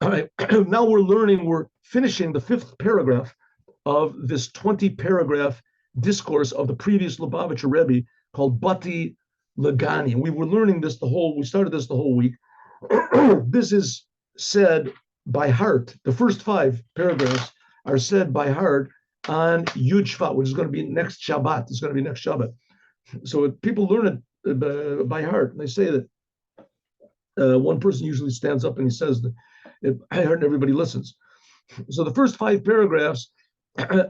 All right, now we're finishing the 5th paragraph of this 20-paragraph discourse of the previous Lubavitcher Rebbe called BATI LGANI. And we started this the whole week. This is said by heart. The first 5 paragraphs are said by heart on Yud Shvat, which is going to be next Shabbat. It's going to be next Shabbat. So people learn it by heart. And they say that one person usually stands up and he says that I heard, and everybody listens. So the first 5 paragraphs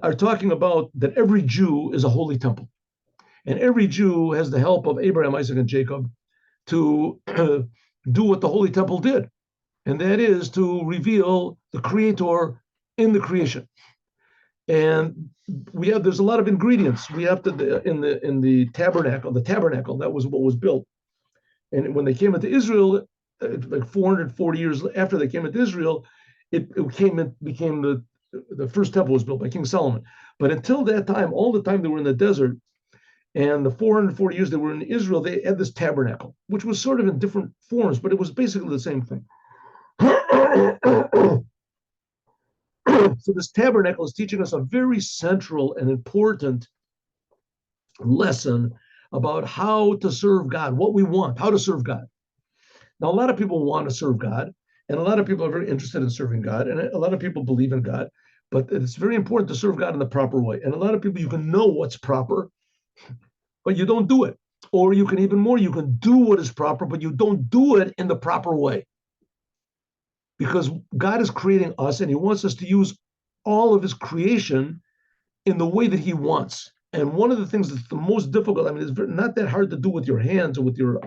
are talking about that every Jew is a holy temple. And every Jew has the help of Abraham, Isaac, and Jacob to do what the holy temple did. And that is to reveal the Creator in the creation. And there's a lot of ingredients. We have to, in the tabernacle, that was what was built. And when they came into Israel, like 440 years after they came into Israel, it became the first temple was built by King Solomon. But until that time, all the time they were in the desert, and the 440 years they were in Israel, they had this tabernacle, which was sort of in different forms, but it was basically the same thing. So this tabernacle is teaching us a very central and important lesson about how to serve God, what we want, how to serve God. Now, a lot of people want to serve God, and a lot of people are very interested in serving God, and a lot of people believe in God, but it's very important to serve God in the proper way. And a lot of people, you can know what's proper, but you don't do it. Or you can even more, you can do what is proper, but you don't do it in the proper way. Because God is creating us, and he wants us to use all of his creation in the way that he wants. And one of the things that's the most difficult, it's not that hard to do with your hands or with your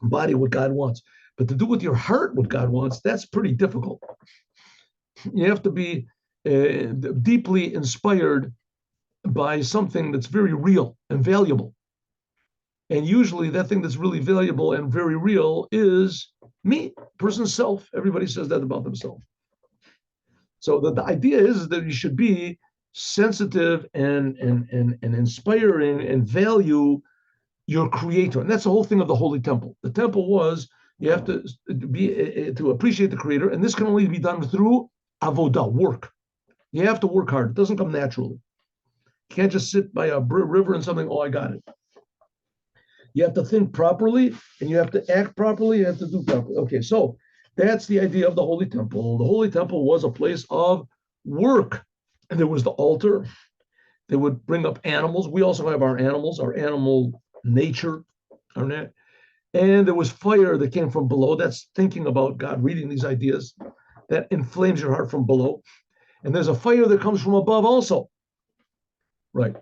body what God wants, but to do with your heart what God wants, that's pretty difficult. You have to be deeply inspired by something that's very real and valuable. And usually that thing that's really valuable and very real is me, person's self. Everybody says that about themselves. So the idea is that you should be sensitive and inspiring and value your creator. And that's the whole thing of the Holy Temple. The temple was, you have to be to appreciate the creator, and this can only be done through avodah, work. You have to work hard. It doesn't come naturally. You can't just sit by a river and something, oh, I got it. You have to think properly, and you have to act properly, you have to do properly. Okay, so that's the idea of the Holy Temple. The Holy Temple was a place of work. And there was the altar. They would bring up animals. We also have our animals, our animal nature. And there was fire that came from below. That's thinking about God, reading these ideas. That inflames your heart from below. And there's a fire that comes from above also. Right.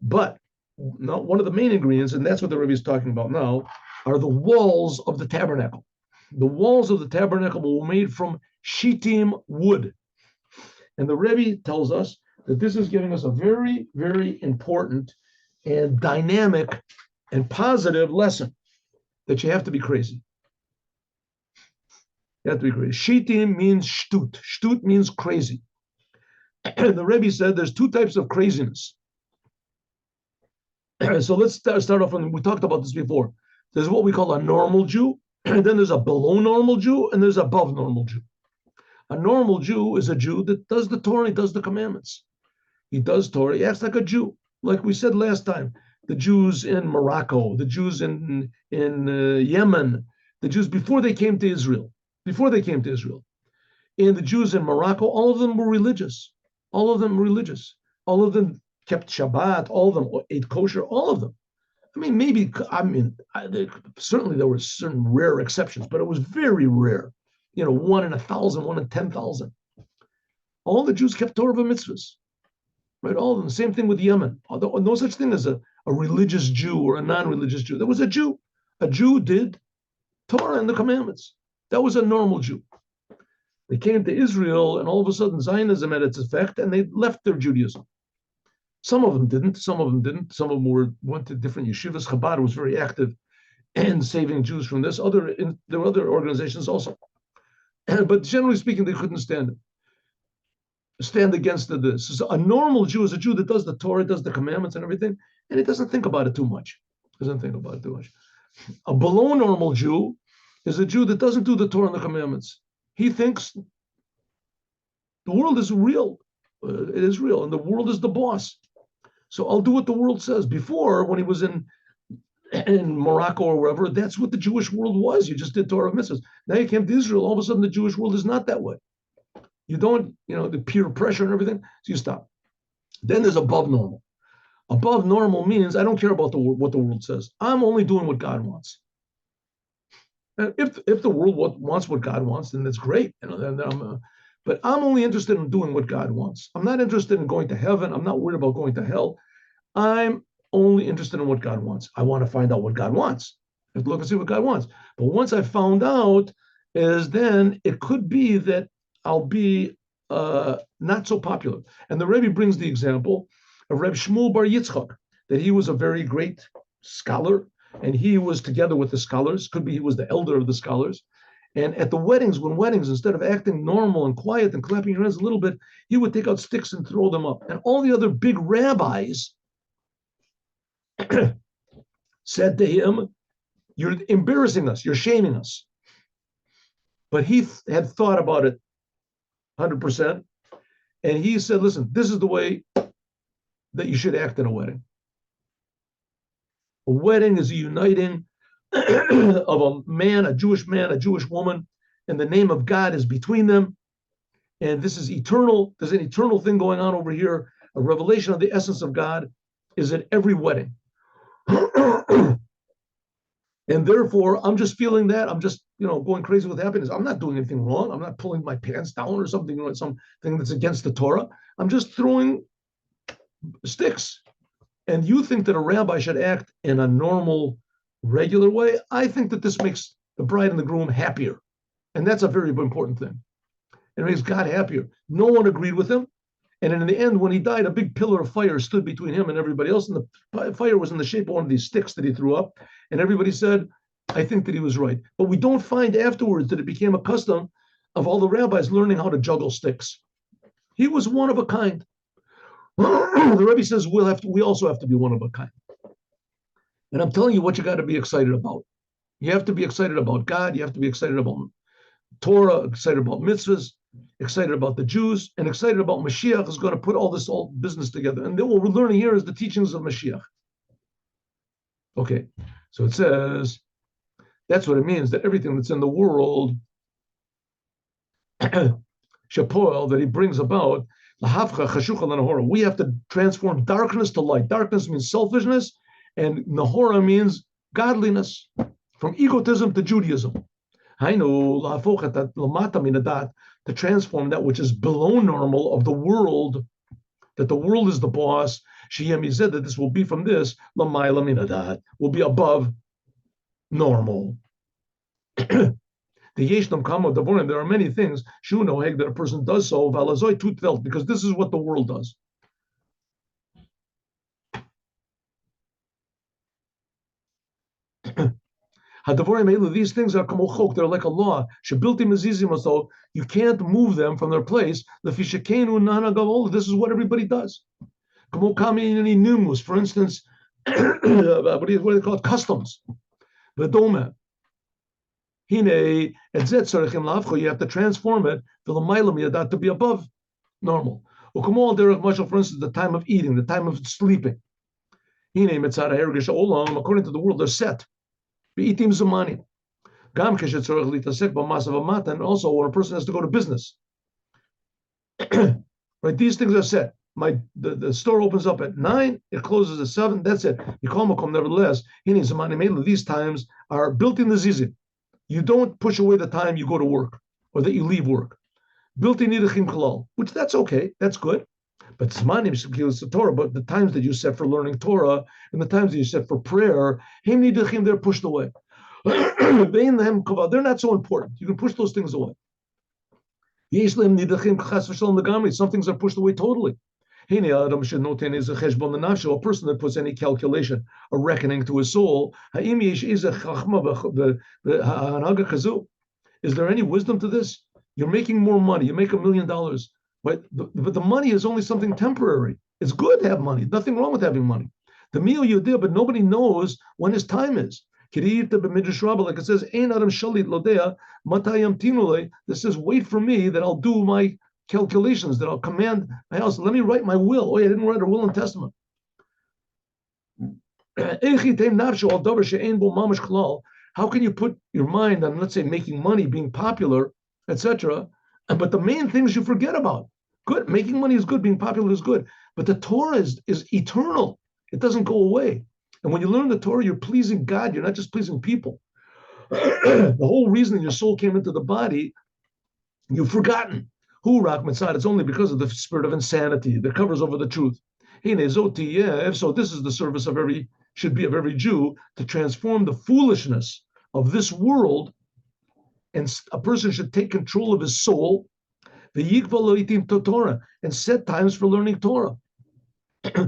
But now, one of the main ingredients, and that's what the Rebbe is talking about now, are the walls of the tabernacle. The walls of the tabernacle were made from shittim wood. And the Rebbe tells us that this is giving us a very, very important and dynamic and positive lesson that you have to be crazy. You have to be crazy. Shittim means shtut. Shtut means crazy. And the Rebbe said there's 2 types of craziness. So let's start off, and we talked about this before. There's what we call a normal Jew, and then there's a below normal Jew, and there's above normal Jew. A normal Jew is a Jew that does the Torah, he does the commandments. He does Torah, he acts like a Jew. Like we said last time, the Jews in Morocco, the Jews in Yemen, the Jews before they came to Israel, and the Jews in Morocco, all of them were religious. All of them kept Shabbat, all of them ate kosher, all of them. Certainly there were certain rare exceptions, but it was very rare. 1 in 1,000, 1 in 10,000. All the Jews kept Torah mitzvahs, right? All of them. Same thing with Yemen. Although no such thing as a religious Jew or a non-religious Jew. There was a Jew. A Jew did Torah and the commandments. That was a normal Jew. They came to Israel, and all of a sudden Zionism had its effect, and they left their Judaism. Some of them didn't. Some of them went to different yeshivas. Chabad was very active in saving Jews from this. There were other organizations also. But generally speaking, they couldn't stand against this. So a normal Jew is a Jew that does the Torah, does the commandments and everything, and he doesn't think about it too much. A below normal Jew is a Jew that doesn't do the Torah and the commandments. He thinks the world is real. It is real, and the world is the boss. So I'll do what the world says. Before, when he was in Morocco or wherever, that's what the Jewish world was. You just did Torah mitzvahs. Now you came to Israel, all of a sudden the Jewish world is not that way. You don't, the peer pressure and everything, so you stop. Then there's above normal. Above normal means I don't care about what the world says. I'm only doing what God wants. And if the world wants what God wants, then that's great. But I'm only interested in doing what God wants. I'm not interested in going to heaven. I'm not worried about going to hell. I'm only interested in what God wants. I want to find out what God wants. I have to look and see what God wants. But once I found out, then it could be that I'll be not so popular. And the Rebbe brings the example of Reb Shmuel Bar Yitzchak, that he was a very great scholar, and he was together with the scholars. Could be he was the elder of the scholars. And at the weddings, instead of acting normal and quiet and clapping your hands a little bit, he would take out sticks and throw them up. And all the other big rabbis said to him, "You're embarrassing us. You're shaming us." But he had thought about it 100%. And he said, "Listen, this is the way that you should act in a wedding. A wedding is a uniting of a man, a Jewish woman, and the name of God is between them. And this is eternal. There's an eternal thing going on over here. A revelation of the essence of God is at every wedding." And therefore, I'm just feeling that. I'm just, going crazy with happiness. I'm not doing anything wrong. I'm not pulling my pants down or something, something that's against the Torah. I'm just throwing sticks. And you think that a rabbi should act in a normal, regular way? I think that this makes the bride and the groom happier. And that's a very important thing. It makes God happier. No one agreed with him. And in the end, when he died, a big pillar of fire stood between him and everybody else. And the fire was in the shape of one of these sticks that he threw up. And everybody said, I think that he was right. But we don't find afterwards that it became a custom of all the rabbis learning how to juggle sticks. He was one of a kind. The Rebbe says we also have to be one of a kind. And I'm telling you what you got to be excited about. You have to be excited about God. You have to be excited about Torah, excited about mitzvahs, excited about the Jews, and excited about Mashiach is going to put all this business together. And then what we're learning here is the teachings of Mashiach. Okay, so it says, that's what it means, that everything that's in the world, Shapoel, that he brings about, we have to transform darkness to light. Darkness means selfishness, and Nahora means godliness, from egotism to Judaism. To transform that which is below normal of the world, that the world is the boss. Shiyemi said that this will be from this, will be above normal. The Yeshnam Kamo Davorim, there are many things, Shunoheg, that a person does so, Valazoi Tutvelt, because this is what the world does. These things are kamochok, they're like a law. So you can't move them from their place. This is what everybody does. For instance, what do they call it? Customs. You have to transform it to be above normal. For instance, the time of eating, the time of sleeping. According to the world, they're set. And also when a person has to go to business. Right, these things are set. The store opens up at 9, it closes at 7, that's it. Nevertheless, these times are built in the zizim. You don't push away the time you go to work or that you leave work. Built in Yidachim Kalal, which that's okay, that's good. But Torah, but the times that you set for learning Torah and the times that you set for prayer, they're pushed away. They're not so important. You can push those things away. Some things are pushed away totally. A person that puts any calculation, a reckoning to his soul, is there any wisdom to this? You're making more money. You make $1 million. But the money is only something temporary. It's good to have money. Nothing wrong with having money. The meal you did, but nobody knows when his time is. Like it says, Ein Adam Shalit Lodea, Matayam Tinule. This says, wait for me that I'll do my calculations, that I'll command my house. Let me write my will. Oh, yeah, I didn't write a will and testament. How can you put your mind on, let's say, making money, being popular, etc.? But the main things you forget about. Good, making money is good, being popular is good. But the Torah is eternal. It doesn't go away. And when you learn the Torah, you're pleasing God. You're not just pleasing people. The whole reason your soul came into the body, you've forgotten. Who, Rahman, it's only because of the spirit of insanity that covers over the truth. So this is the service of should be of every Jew, to transform the foolishness of this world, and a person should take control of his soul, and set times for learning Torah,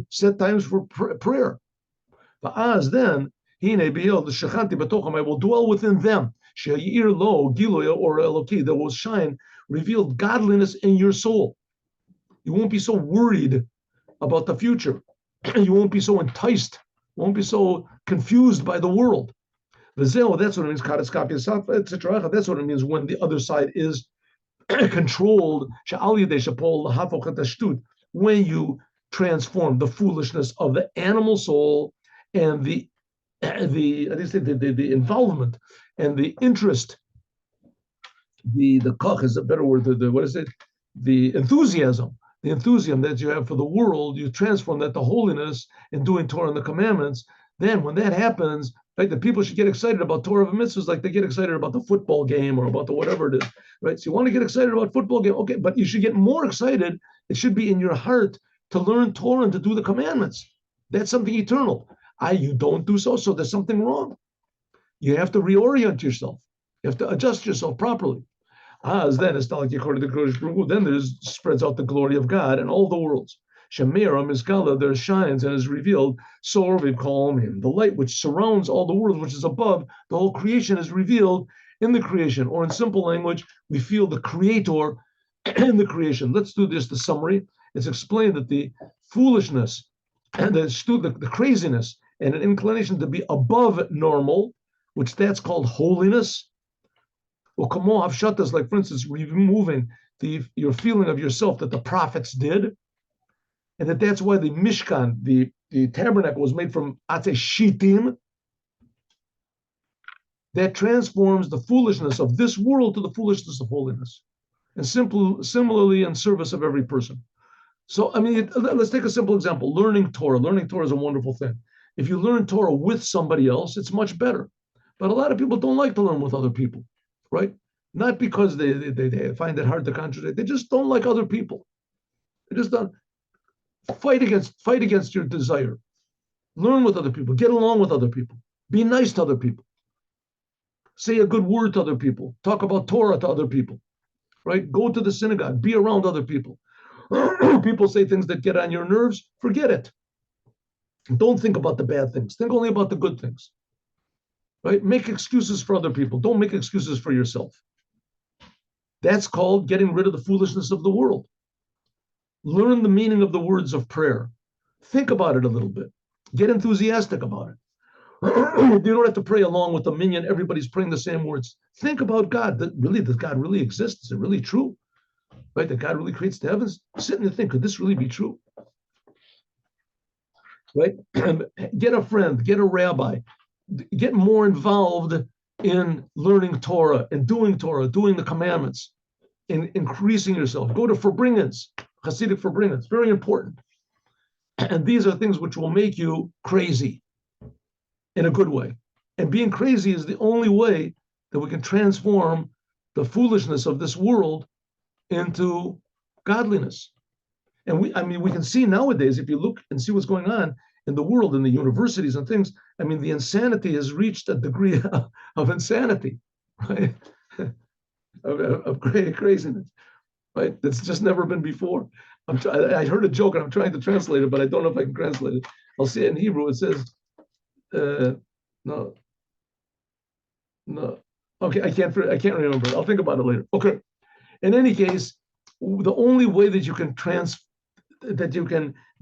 set times for prayer. Then, I will dwell within them. That will shine, revealed godliness in your soul. You won't be so worried about the future. You won't be so enticed. You won't be so confused by the world. That's what it means, etc. That's what it means when the other side is controlled. When you transform the foolishness of the animal soul and the involvement and the interest, the koch is a better word. What is it? The enthusiasm that you have for the world, you transform that to holiness and doing Torah and the commandments. Then when that happens, right, the people should get excited about Torah of mitzvahs like they get excited about the football game or about the whatever it is, right? So you want to get excited about football game, okay, but you should get more excited. It should be in your heart to learn Torah and to do the commandments. That's something eternal. You don't do so there's something wrong. You have to reorient yourself. You have to adjust yourself properly. Then it's not like according to the Kodesh Baruch Hu, then there spreads out the glory of God in all the worlds. Shemira Mizkala, there shines and is revealed. So we call him the light which surrounds all the worlds, which is above the whole creation, is revealed in the creation. Or in simple language, we feel the Creator in the creation. Let's do this. The summary. It's explained that the foolishness and the craziness and an inclination to be above normal, which that's called holiness. Or kamo havshatas, like for instance, removing your feeling of yourself that the prophets did, and that's why the Mishkan, the tabernacle, was made from ate shitim. That transforms the foolishness of this world to the foolishness of holiness, and similarly in service of every person. So, I mean, let's take a simple example. Learning Torah. Learning Torah is a wonderful thing. If you learn Torah with somebody else, it's much better. But a lot of people don't like to learn with other people, right? Not because they find it hard to contradict. They just don't like other people. They just don't. Fight against your desire. Learn with other people. Get along with other people. Be nice to other people. Say a good word to other people. Talk about Torah to other people, right? Go to the synagogue. Be around other people. People say things that get on your nerves. Forget it. Don't think about the bad things. Think only about the good things, right? Make excuses for other people. Don't make excuses for yourself. That's called getting rid of the foolishness of the world. Learn the meaning of the words of prayer. Think about it a little bit. Get enthusiastic about it. You don't have to pray along with the minyan. Everybody's praying the same words. Think about God. Does God really exist? Is it really true? Right? That God really creates the heavens? Sit and think, could this really be true? Right? Get a friend, get a rabbi, get more involved in learning Torah and doing the commandments, and increasing yourself. Go to Farbrengens, Hasidic Farbrengens, very important. And these are things which will make you crazy in a good way. And being crazy is the only way that we can transform the foolishness of this world into godliness. And we can see nowadays, if you look and see what's going on in the world, in the universities and things, I mean, the insanity has reached a degree of insanity, right? of craziness, right? That's just never been before. I heard a joke and I'm trying to translate it, but I don't know if I can translate it. I'll say it in Hebrew. It says, no. Okay, I can't remember it. I'll think about it later. Okay. In any case, the only way that you can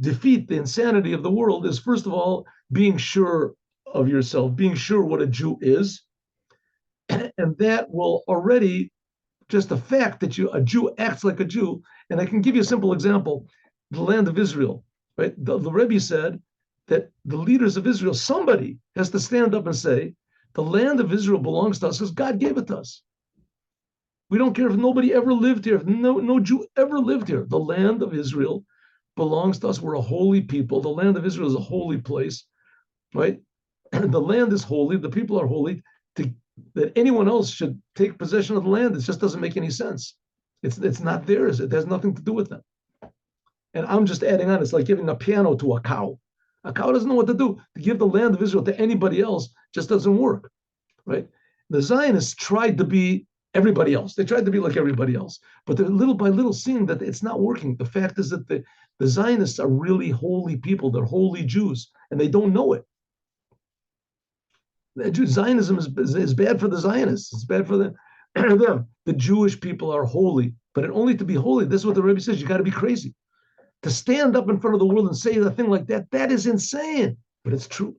defeat the insanity of the world is, first of all, being sure of yourself, being sure what a Jew is, and that will already, just the fact that a Jew acts like a Jew. And I can give you a simple example: the land of Israel, right? The Rebbe said that the leaders of Israel, somebody has to stand up and say, the land of Israel belongs to us because God gave it to us. We don't care if nobody ever lived here, if no Jew ever lived here. The land of Israel belongs to us. We're a holy people. The land of Israel is a holy place, right? And the land is holy. The people are holy. That anyone else should take possession of the land, it just doesn't make any sense. It's not theirs. It has nothing to do with them. And I'm just adding on. It's like giving a piano to a cow. A cow doesn't know what to do. To give the land of Israel to anybody else just doesn't work, right? The Zionists tried to be everybody else. They tried to be like everybody else, but they're little by little seeing that it's not working. The fact is that the Zionists are really holy people. They're holy Jews, and they don't know it. Zionism is bad for the Zionists. It's bad for them. The Jewish people are holy, but only to be holy, this is what the Rebbe says, you got to be crazy. To stand up in front of the world and say a thing like that, that is insane, but it's true.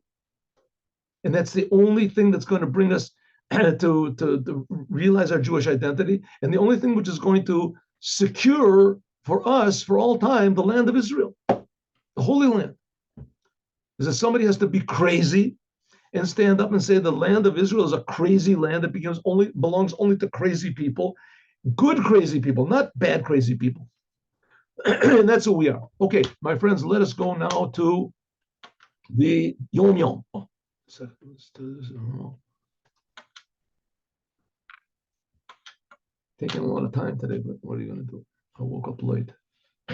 And that's the only thing that's going to bring us to realize our Jewish identity, and the only thing which is going to secure for us for all time the land of Israel, the Holy Land. Is that somebody has to be crazy and stand up and say the land of Israel is a crazy land that belongs only to crazy people, good crazy people, not bad crazy people. And that's who we are. Okay, my friends, let us go now to the Yom Yom. Oh, taking a lot of time today, but what are you going to do? I woke up late.